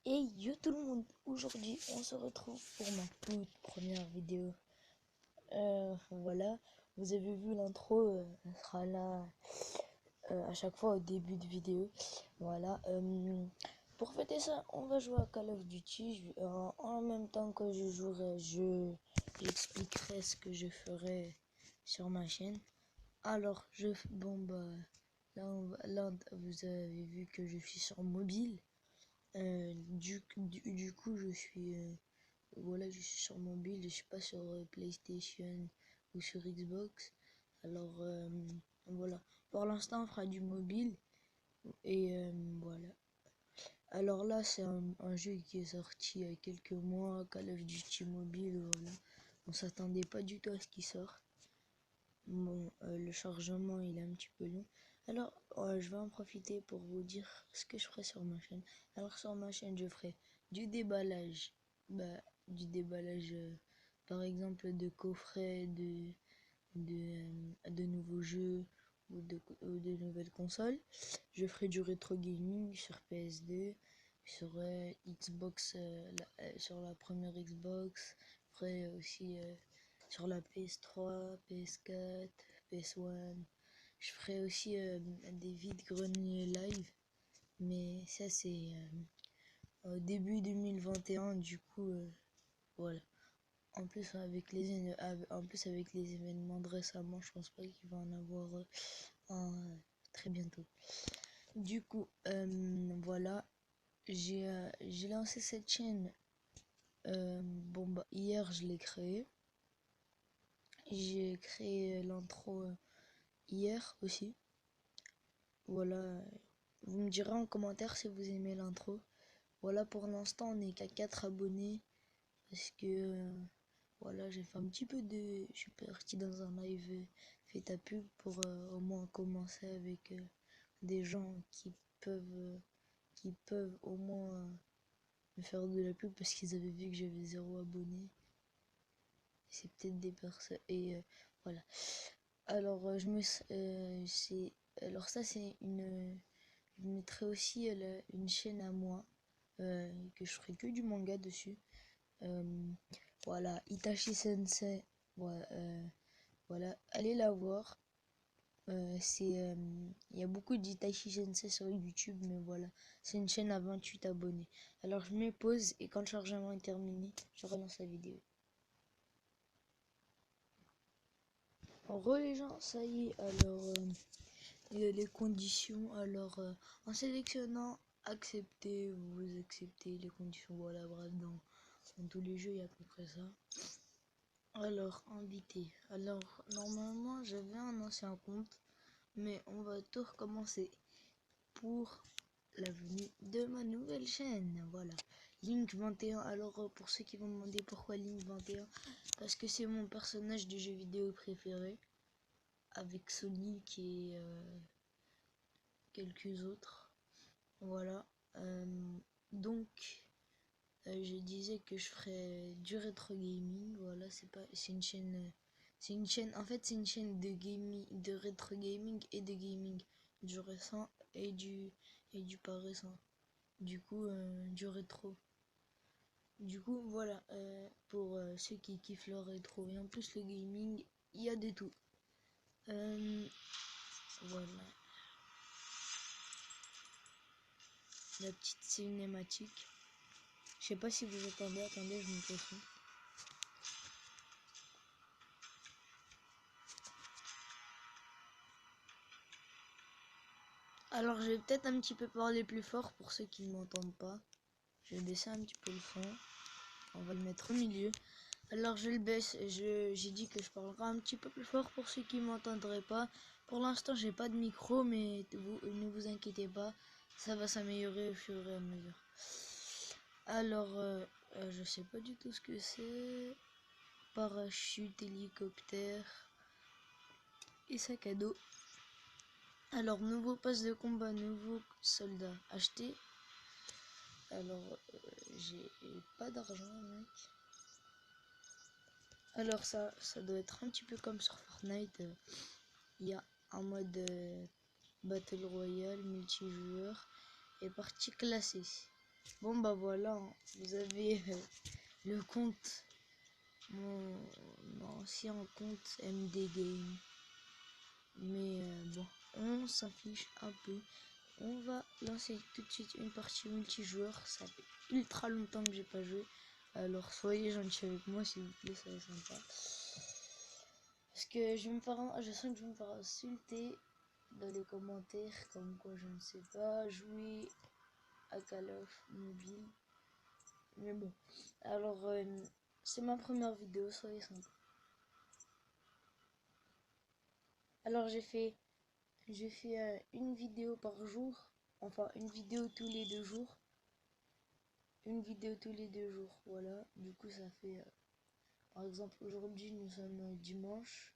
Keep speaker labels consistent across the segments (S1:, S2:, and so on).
S1: Hey yo tout le monde, aujourd'hui on se retrouve pour ma toute première vidéo. Voilà, vous avez vu l'intro, elle sera là à chaque fois au début de vidéo. Voilà, pour fêter ça, on va jouer à Call of Duty. En même temps que je jouerai, j'expliquerai ce que je ferai sur ma chaîne. Alors, bon bah, là vous avez vu que je suis sur mobile. Du coup, voilà, je suis sur mobile, je suis pas sur PlayStation ou sur Xbox. Alors, voilà. Pour l'instant, on fera du mobile. Et voilà. Alors là, c'est un jeu qui est sorti il y a quelques mois, Call of Duty Mobile, voilà. On s'attendait pas du tout à ce qu'il sorte. Bon, le chargement, il est un petit peu long. Alors, je vais en profiter pour vous dire ce que je ferai sur ma chaîne. Alors, sur ma chaîne, je ferai du déballage. Du déballage, par exemple, de coffrets, de nouveaux jeux ou de nouvelles consoles. Je ferai du rétro gaming sur PS2, sur Xbox, sur la première Xbox. Je ferai aussi sur la PS3, PS4, PS1. Je ferai aussi des vides-greniers live, mais ça c'est au début 2021, du coup voilà. En plus avec les événements de récemment, je pense pas qu'il va en avoir un très bientôt. Du coup voilà, j'ai lancé cette chaîne. Bon bah hier je l'ai créée. J'ai créé l'intro hier aussi. Voilà, vous me direz en commentaire si vous aimez l'intro. Voilà, pour l'instant on n'est qu'à 4 abonnés parce que voilà, j'ai fait un petit peu de... Je suis parti dans un live fait ta pub pour au moins commencer avec des gens qui peuvent au moins me faire de la pub parce qu'ils avaient vu que j'avais 0 abonnés. C'est peut-être des personnes et voilà. Alors alors ça c'est une... Je mettrai aussi une chaîne à moi que je ferai que du manga dessus. Voilà, Itachi Sensei. Voilà, voilà, allez la voir. Il y a beaucoup d'Itachi Sensei sur YouTube, mais voilà, c'est une chaîne à 28 abonnés. Alors je mets pause et quand le chargement est terminé, je relance la vidéo. Les gens, ça y est, alors les conditions, alors en sélectionnant accepter, vous acceptez les conditions, voilà, bref, dans tous les jeux il y a à peu près ça. Alors invité, alors normalement j'avais un ancien compte, mais on va tout recommencer pour la venue de ma nouvelle chaîne. Voilà, Link 21. Alors pour ceux qui vont me demander pourquoi Link 21, parce que c'est mon personnage de jeu vidéo préféré, avec Sonic et quelques autres. Voilà, donc je disais que je ferais du rétro gaming. Voilà, c'est une chaîne, en fait c'est une chaîne de gaming, de rétro gaming et de gaming, du récent et du pas récent, du coup du rétro. Du coup voilà, pour ceux qui kiffent le rétro et en plus le gaming, il y a de tout. Voilà, la petite cinématique. Je sais pas si vous attendez, attendez, je me confonds. Alors je vais peut-être un petit peu parler plus fort pour ceux qui ne m'entendent pas. Je vais baisser un petit peu le son. On va le mettre au milieu. Alors je le baisse. J'ai dit que je parlerai un petit peu plus fort pour ceux qui ne m'entendraient pas. Pour l'instant j'ai pas de micro, mais ne vous inquiétez pas. Ça va s'améliorer au fur et à mesure. Alors je sais pas du tout ce que c'est. Parachute, hélicoptère et sac à dos. Alors nouveau passe de combat, nouveau soldat acheté. Alors j'ai pas d'argent mec. Alors ça doit être un petit peu comme sur Fortnite. Il y a un mode Battle Royale, multijoueur et partie classée. Bon bah voilà, hein. Vous avez le compte, mon ancien compte MD Game. Mais bon, on s'affiche un peu. On va lancer tout de suite une partie multijoueur. Ça fait ultra longtemps que j'ai pas joué. Alors soyez gentils avec moi s'il vous plaît, ça va être sympa. Parce que je sens que je vais me faire insulter dans les commentaires comme quoi je ne sais pas jouer à Call of Mobile. Mais bon, alors c'est ma première vidéo, soyez sympa. Alors j'ai fait une vidéo par jour, enfin une vidéo tous les 2 jours. Une vidéo tous les 2 jours, voilà. Du coup ça fait, par exemple aujourd'hui nous sommes dimanche.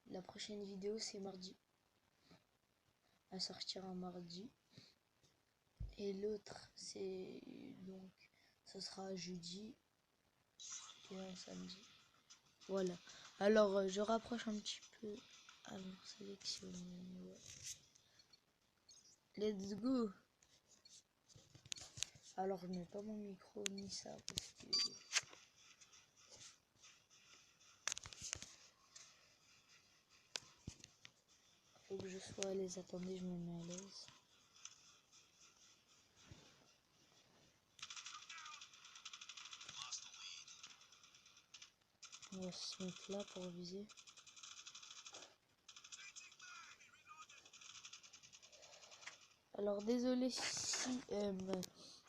S1: La prochaine vidéo c'est mardi. Elle sortira mardi. Et l'autre c'est donc ce sera jeudi et un samedi. Voilà. Alors je rapproche un petit peu. Alors sélectionner. Ouais. Let's go. Alors je mets pas mon micro ni ça parce que faut que je sois à l'aise. Attendez, je me mets à l'aise. On va se mettre là pour viser. Alors désolé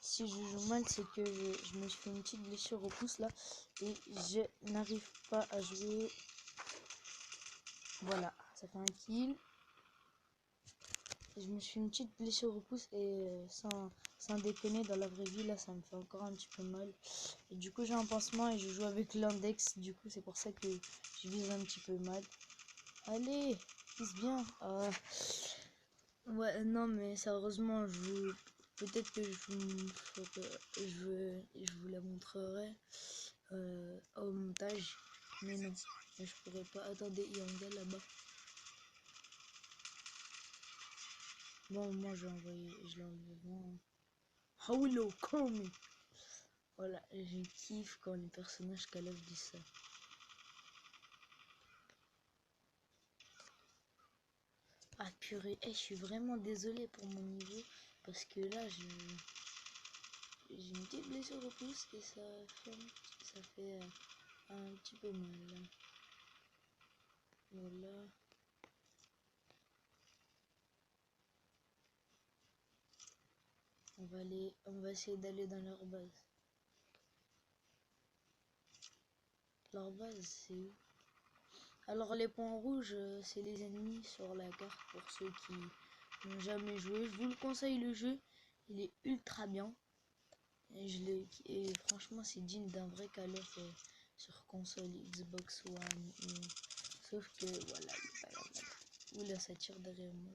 S1: si je joue mal, c'est que je me suis fait une petite blessure au pouce là et je n'arrive pas à jouer. Voilà, ça fait un kill. Je me suis fait une petite blessure au pouce et sans déconner, dans la vraie vie là ça me fait encore un petit peu mal. Et du coup j'ai un pansement et je joue avec l'index, du coup c'est pour ça que je vise un petit peu mal. Allez, vise bien. Ouais, non, mais sérieusement, peut-être que je vous la montrerai au montage. Mais non, je pourrais pas. Attendez, il y a un gars là-bas. Bon, moi, je l'ai enlevé. Bon. Hello, call me. Voilà, je kiffe quand les personnages Call of disent ça. Ah purée, je suis vraiment désolé pour mon niveau. Parce que là, j'ai une petite blessure au pouce et ça fait un petit peu mal. Voilà. On va essayer d'aller dans leur base. Leur base, c'est où? Alors les points rouges, c'est les ennemis sur la carte pour ceux qui n'ont jamais joué. Je vous le conseille le jeu, il est ultra bien. Et franchement, c'est digne d'un vrai Call of sur console Xbox One. Sauf que voilà, il est pas là. Oula, ça tire derrière moi.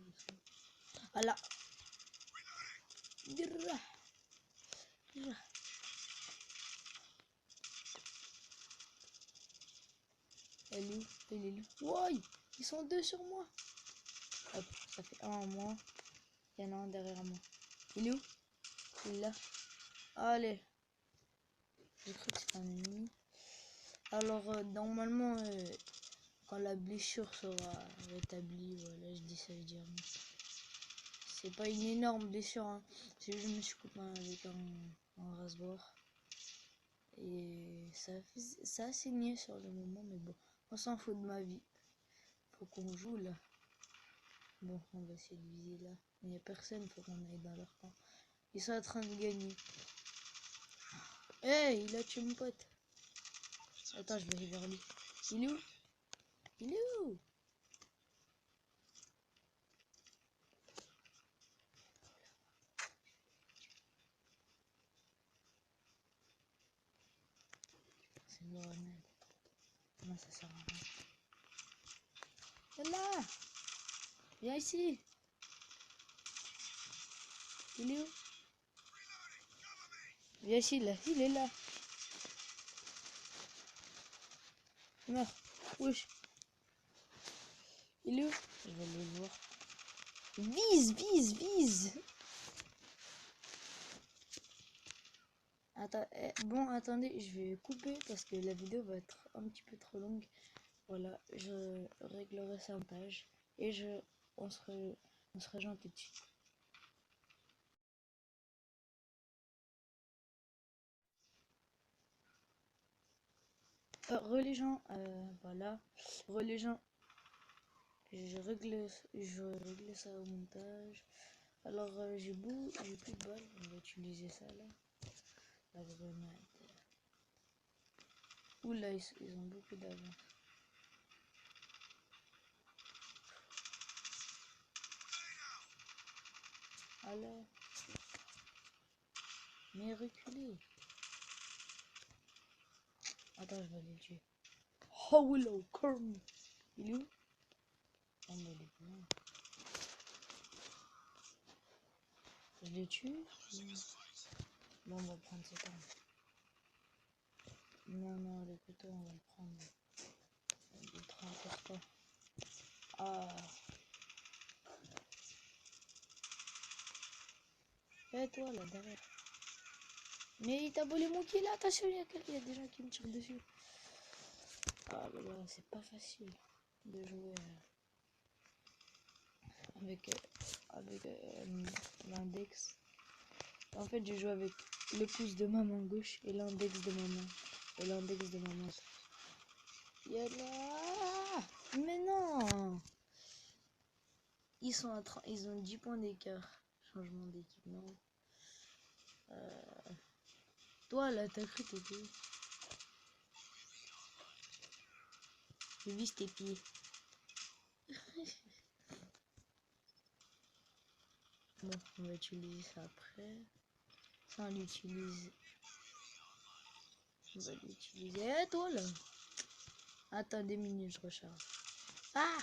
S1: Ah là. Elle est où? Elle est où? Ouais, ils sont 2 sur moi. Hop, ça fait un en moins. Il y en a un derrière moi. Il est où? Il est là. Allez. J'ai cru que c'était un ennemi. Alors, normalement, quand la blessure sera rétablie, voilà, je dis ça, je dis rien. C'est pas une énorme blessure, hein. C'est juste que je me suis coupé avec un rasoir. Et ça a saigné sur le moment, mais bon, on s'en fout de ma vie. Faut qu'on joue là. Bon, on va essayer de viser là. Il n'y a personne, faut qu'on aille dans leur camp. Ils sont en train de gagner. Hey, il a tué mon pote. Attends, je vais aller vers lui. Il est où? Il est où? C'est une grenade. Non, ça sert à rien. Là! Viens ici! Il est où? Viens ici, là. Il est là. Meurs. Wesh. Il est où? Je vais aller le voir. Vise, vise, vise. Bon, attendez, je vais couper parce que la vidéo va être un petit peu trop longue. Voilà, je réglerai ça en page et on se rejoint tout de suite. Re les gens, voilà, re les gens, je règle ça au montage. Alors j'ai plus de balles, on va utiliser ça là, la grenade. Oula, ils ont beaucoup d'avance. Allez, mais reculez. Attends, je vais les tuer. Oh hello, Corn. Il est où? Oh mais il est bon. Je les tue. Bon, on va prendre cette arme. Non, le couteau, on va le prendre. Il est trop important. Ah. Et toi, là, derrière. Mais il t'a volé mon kill, attention, il y a des gens qui me tirent dessus. Ah là là, c'est pas facile de jouer avec l'index. En fait, je joue avec le pouce de ma main gauche et l'index de ma main. Et l'index de ma main. Yalla! Mais non! Ils ont 10 points d'écart. Changement d'équipe, non. Toi, là, t'as cru t'étais où? Je vise tes pieds. Bon, on va utiliser ça après. Ça, on l'utilise. On va l'utiliser. Eh, toi, là! Attends 2 minutes, je recharge. Ah!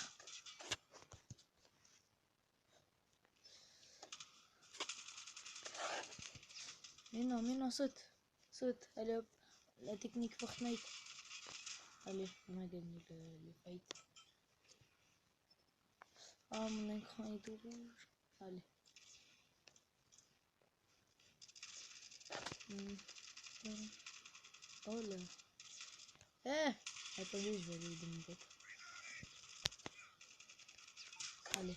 S1: Mais non, saute. Saute. Allez hop. La technique Fortnite. Allez, on a gagné le fight. Ah, mon écran est tout rouge. Allez. Oh là. Eh! Attendez, je vais aller de mon pote. Allez.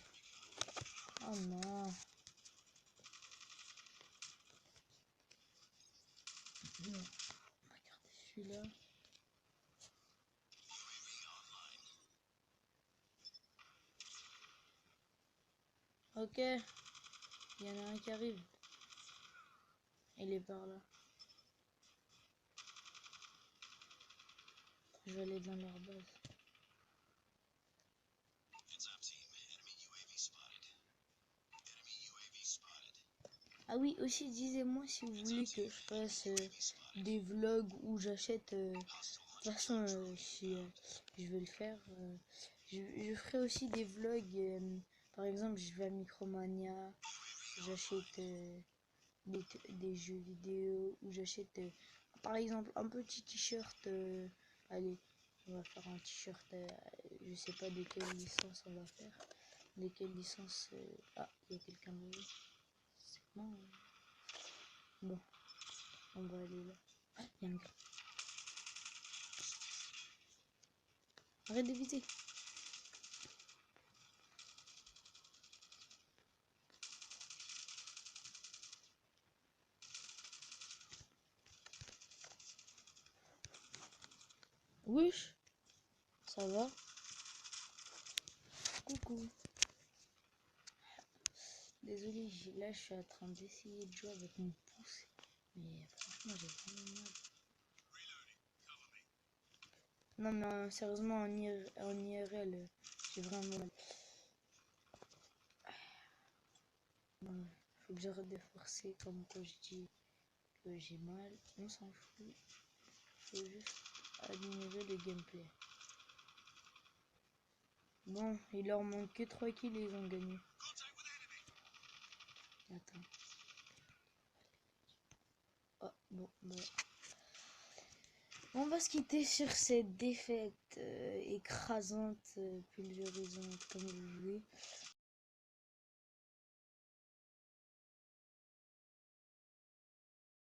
S1: Oh non. Non. On va garder celui-là. Ok. Il y en a un qui arrive. Il est par là. Je vais aller dans leur base. Ah oui, aussi, disez-moi si vous voulez que je fasse des vlogs où j'achète. De toute façon, si je vais le faire, je ferai aussi des vlogs. Par exemple, je vais à Micromania, j'achète des jeux vidéo, ou j'achète par exemple un petit t-shirt. Allez, on va faire un t-shirt. Je sais pas de quelle licence on va faire. De quelle licence. Ah, il y a quelqu'un de. C'est bon. Bon, on va aller là. Ah, il y a un gars. Arrête d'éviter. Wesh, ça va? Coucou. Désolé, là je suis en train d'essayer de jouer avec mon pouce. Mais franchement, j'ai vraiment mal. Non, mais sérieusement, en IRL, j'ai vraiment mal. Bon, faut que j'arrête de forcer comme quand je dis que j'ai mal. On s'en fout. Faut juste admirer le gameplay. Bon, il leur manque que 3 kills et ils ont gagné. Attends. Oh, bon, bah. On va se quitter sur cette défaite écrasante, pulvérisante, comme vous voulez.